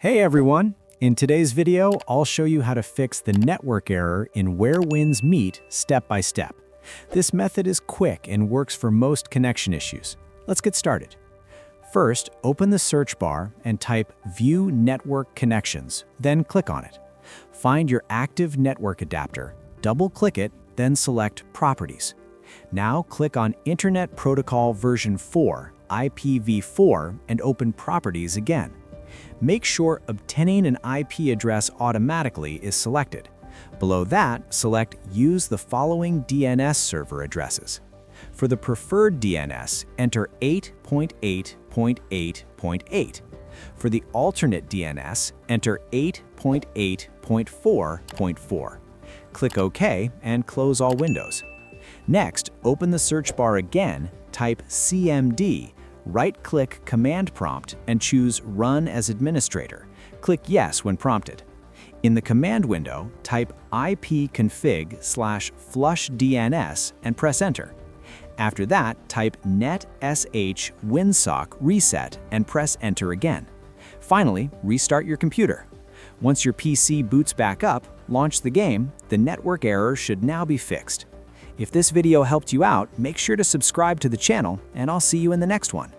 Hey everyone! In today's video, I'll show you how to fix the network error in Where Winds Meet step by step. This method is quick and works for most connection issues. Let's get started. First, open the search bar and type View Network Connections, then click on it. Find your active network adapter, double-click it, then select Properties. Now click on Internet Protocol version 4, IPv4, and open Properties again. Make sure obtaining an IP address automatically is selected. Below that, select Use the following DNS server addresses. For the preferred DNS, enter 8.8.8.8. For the alternate DNS, enter 8.8.4.4. Click OK and close all windows. Next, open the search bar again, type CMD, right-click Command Prompt and choose Run as Administrator. Click Yes when prompted. In the command window, type ipconfig/flushdns and press Enter. After that, type netsh winsock reset and press Enter again. Finally, restart your computer. Once your PC boots back up, launch the game, the network error should now be fixed. If this video helped you out, make sure to subscribe to the channel, and I'll see you in the next one.